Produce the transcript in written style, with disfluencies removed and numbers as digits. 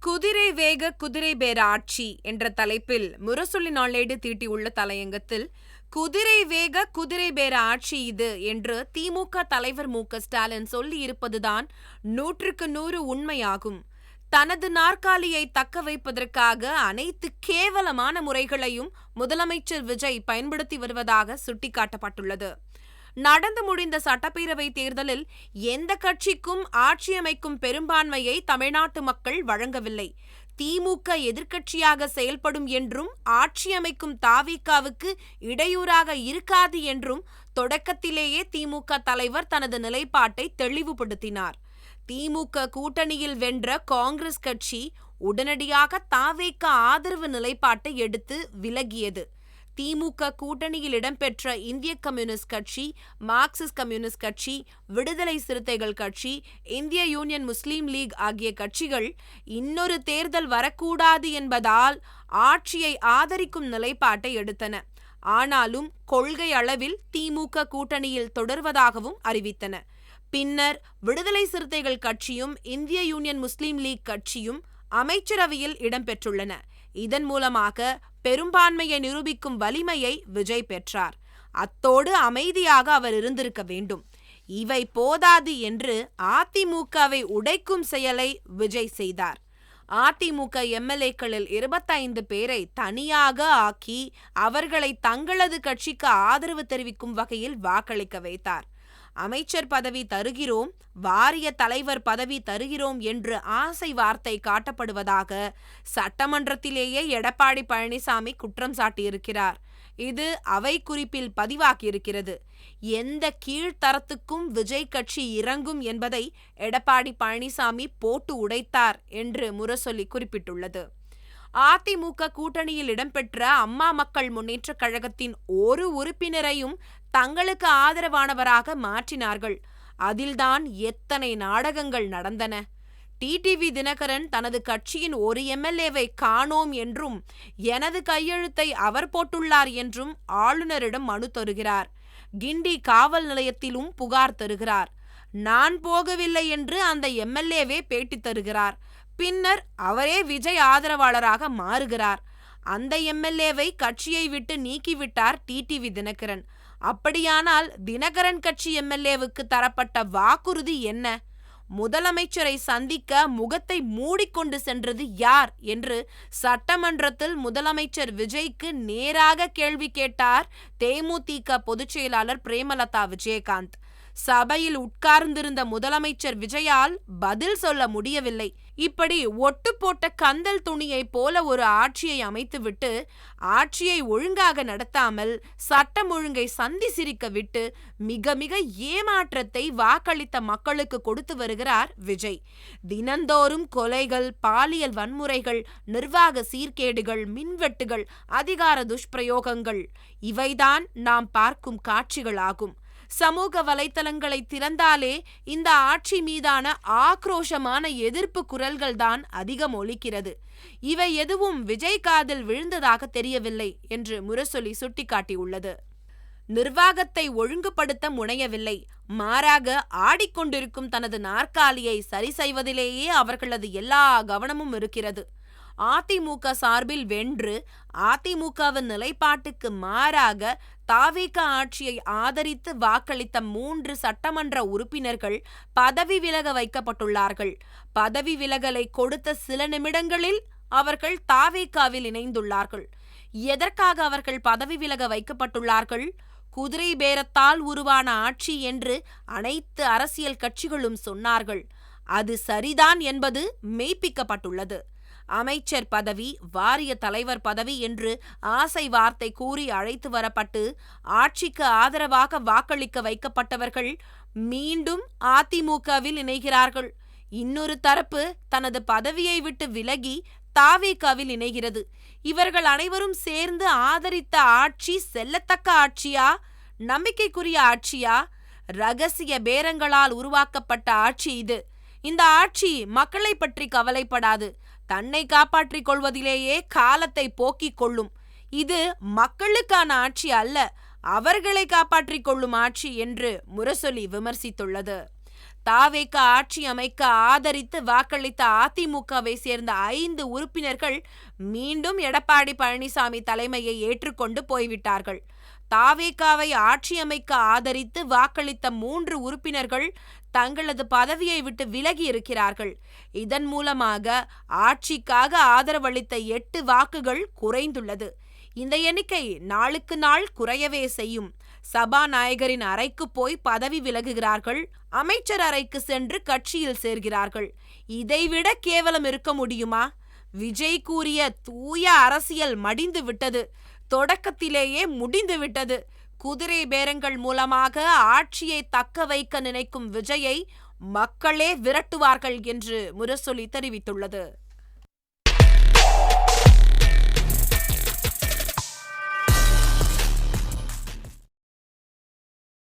குதிரை வேக குதிரை பேர ஆட்சி என்ற தலைப்பில் முரசொலி நாளேடு தீட்டியுள்ள தலையங்கத்தில் குதிரை வேக குதிரை பேர ஆட்சி இது என்று திமுக தலைவர் மு.க.ஸ்டாலின் சொல்லியிருப்பதுதான் 100% உண்மையாகும். தனது நாற்காலியை தக்க வைப்பதற்காக அனைத்து கேவலமான முறைகளையும் முதலமைச்சர் விஜய் பயன்படுத்தி வருவதாக சுட்டிக்காட்டப்பட்டுள்ளது. நடந்து முடிந்த சட்டப்பேரவை தேர்தலில் எந்த கட்சிக்கும் ஆட்சி அமைக்கும் பெரும்பான்மையை தமிழ்நாட்டு மக்கள் வழங்கவில்லை. திமுக எதிர்க்கட்சியாக செயல்படும் என்றும் ஆட்சி அமைக்கும் தாவிகாவுக்கு இடையூறாக இருக்காது என்றும் தொடக்கத்திலேயே திமுக தலைவர் தனது நிலைப்பாட்டை தெளிவுபடுத்தினார். திமுக கூட்டணியில் வென்ற காங்கிரஸ் கட்சி உடனடியாக தாவேகா ஆதரவு நிலைப்பாட்டை எடுத்து விலகியது. திமுக கூட்டணியில் இடம்பெற்ற இந்திய கம்யூனிஸ்ட் கட்சி, மார்க்சிஸ்ட் கம்யூனிஸ்ட் கட்சி, விடுதலை சிறுத்தைகள் கட்சி, இந்திய யூனியன் முஸ்லீம் லீக் ஆகிய கட்சிகள் இன்னொரு தேர்தல் வரக்கூடாது என்பதால் ஆட்சியை ஆதரிக்கும் நிலைப்பாட்டை எடுத்தன. ஆனாலும் கொள்கை அளவில் திமுக கூட்டணியில் தொடர்வதாகவும் அறிவித்தன. பின்னர் விடுதலை சிறுத்தைகள் கட்சியும் இந்திய யூனியன் முஸ்லீம் லீக் கட்சியும் அமைச்சரவையில் இடம்பெற்றுள்ளன. இதன் மூலமாக பெரும்பான்மையை நிரூபிக்கும் வலிமையை விஜய் பெற்றார். அத்தோடு அமைதியாக அவர் இருந்திருக்க வேண்டும். இவை போதாது என்று அதிமுகவை உடைக்கும் செயலை விஜய் செய்தார். அதிமுக எம்எல்ஏக்களில் 25 பேரை தனியாக ஆக்கி அவர்களை தங்களது கட்சிக்கு ஆதரவு தெரிவிக்கும் வகையில் வாக்களிக்க வைத்தார். அமைச்சர் பதவி தருகிறோம், வாரிய தலைவர் பதவி தருகிறோம் என்று ஆசை வார்த்தை காட்டப்படுவதாக சட்டமன்றத்திலேயே எடப்பாடி பழனிசாமி குற்றம் சாட்டியிருக்கிறார். இது அவை குறிப்பில் பதிவாகியிருக்கிறது. எந்த கீழ்த்தரத்துக்கும் விஜய் கட்சி இறங்கும் என்பதை எடப்பாடி பழனிசாமி போட்டு உடைத்தார் என்று முரசொலி குறிப்பிட்டுள்ளது. அதிமுக கூட்டணியில் இடம்பெற்ற அம்மா மக்கள் முன்னேற்ற கழகத்தின் ஒரு உறுப்பினரையும் தங்களுக்கு ஆதரவானவராக மாற்றினார்கள். அதில்தான் எத்தனை நாடகங்கள் நடந்தன. டிடிவி தினகரன் தனது கட்சியின் ஒரு எம்எல்ஏவை காணோம் என்றும் எனது கையெழுத்தை அவர் போட்டுள்ளார் என்றும் ஆளுநரிடம் மனு தருகிறார். கிண்டி காவல் நிலையத்திலும் புகார் தருகிறார். நான் போகவில்லை என்று அந்த எம்எல்ஏவே பேட்டி தருகிறார். பின்னர் அவரே விஜய் ஆதரவாளராக மாறுகிறார். அந்த எம்எல்ஏவை கட்சியை விட்டு நீக்கிவிட்டார் டிடிவி தினகரன். அப்படியானால் தினகரன் கட்சி எம்எல்ஏவுக்கு தரப்பட்ட வாக்குறுதி என்ன? முதலமைச்சரை சந்திக்க முகத்தை மூடிக்கொண்டு சென்றது யார் என்று சட்டமன்றத்தில் முதலமைச்சர் விஜய்க்கு நேராக கேள்வி கேட்டார் தேமுதிக பொதுச் செயலாளர் பிரேமலதா விஜயகாந்த். சபையில் உட்கார்ந்திருந்த முதலமைச்சர் விஜயால் பதில் சொல்ல முடியவில்லை. இப்படி ஒட்டு போட்ட கந்தல் துணியை போல ஒரு ஆட்சியை அமைத்துவிட்டு ஆட்சியை ஒழுங்காக நடத்தாமல் சட்டம் ஒழுங்கை சந்தி சிரிக்க விட்டு மிக மிக ஏமாற்றத்தை வாக்களித்த மக்களுக்கு கொடுத்து வருகிறார் விஜய். தினந்தோறும் கொலைகள், பாலியல் வன்முறைகள், நிர்வாக சீர்கேடுகள், மின்வெட்டுகள், அதிகார துஷ்பிரயோகங்கள் இவைதான் நாம் பார்க்கும் காட்சிகளாகும். சமூக வலைத்தளங்களை திறந்தாலே இந்த ஆட்சி மீதான ஆக்ரோஷமான எதிர்ப்பு குரல்கள் தான் அதிகம் ஒலிக்கிறது. இவை எதுவும் விஜய் காதில் விழுந்ததாக தெரியவில்லை என்று முரசொலி சுட்டிக்காட்டியுள்ளது. நிர்வாகத்தை ஒழுங்குபடுத்த முனையவில்லை, மாறாக ஆடிக்கொண்டிருக்கும் தனது நாற்காலியை சரி செய்வதிலேயே அவர்களது எல்லா கவனமும் இருக்கிறது. அதிமுக சார்பில் வென்று அதிமுகவின் நிலைப்பாட்டுக்கு மாறாக தாவேகா ஆட்சியை ஆதரித்து வாக்களித்த 3 சட்டமன்ற உறுப்பினர்கள் பதவி விலக வைக்கப்பட்டுள்ளார்கள். பதவி விலகலை கொடுத்த சில நிமிடங்களில் அவர்கள் தாவேகாவில் இணைந்துள்ளார்கள். எதற்காக அவர்கள் பதவி விலக வைக்கப்பட்டுள்ளார்கள்? குதிரை பேரத்தால் உருவான ஆட்சி என்று அனைத்து அரசியல் கட்சிகளும் சொன்னார்கள். அது சரிதான் என்பது மெய்ப்பிக்கப்பட்டுள்ளது. அமைச்சர் பதவி, வாரிய தலைவர் பதவி என்று ஆசை வார்த்தை கூறி அழைத்து வரப்பட்டு ஆட்சிக்கு ஆதரவாக வாக்களிக்க வைக்கப்பட்டவர்கள் மீண்டும் அதிமுகவில் இணைகிறார்கள். இன்னொரு தரப்பு தனது பதவியை விட்டு விலகி தாவேகாவில் இணைகிறது. இவர்கள் அனைவரும் சேர்ந்து ஆதரித்த ஆட்சி செல்லத்தக்க ஆட்சியா? நம்பிக்கைக்குரிய ஆட்சியா? ரகசிய பேரங்களால் உருவாக்கப்பட்ட ஆட்சி இது. இந்த ஆட்சி மக்களை பற்றி கவலைப்படாது, தன்னை காப்பாற்றிக் கொள்வதிலேயே காலத்தை போக்கிக் கொள்ளும். இது மக்களுக்கான ஆட்சி அல்ல, அவர்களை காப்பாற்றிக் கொள்ளும் ஆட்சி என்று முரசொலி விமர்சித்துள்ளது. தாவேக ஆட்சி அமைக்க ஆதரித்து வாக்களித்த அதிமுகவை சேர்ந்த 5 உறுப்பினர்கள் மீண்டும் எடப்பாடி பழனிசாமி தலைமையை ஏற்றுக்கொண்டு போய்விட்டார்கள். தாவேகாவை ஆட்சி அமைக்க ஆதரித்து வாக்களித்த 3 உறுப்பினர்கள் தங்களது பதவியை விட்டு விலகி இருக்கிறார்கள். இதன் மூலமாக ஆட்சிக்காக ஆதரவளித்த 8 வாக்குகள் குறைந்துள்ளது. இந்த எண்ணிக்கை நாளுக்கு நாள் குறையவே செய்யும். சபாநாயகரின் அறைக்கு போய் பதவி விலகுகிறார்கள், அமைச்சர் அறைக்கு சென்று கட்சியில் சேர்கிறார்கள். இதைவிட கேவலம் இருக்க முடியுமா? விஜய் கூறிய தூய அரசியல் மடிந்து விட்டது, தொடக்கத்திலேயே முடிந்து விட்டது. குதிரை பேரங்கள் மூலமாக ஆட்சியை தக்க வைக்க நினைக்கும் விஜயை மக்களே விரட்டுவார்கள் என்று முரசொலி தெரிவித்துள்ளது.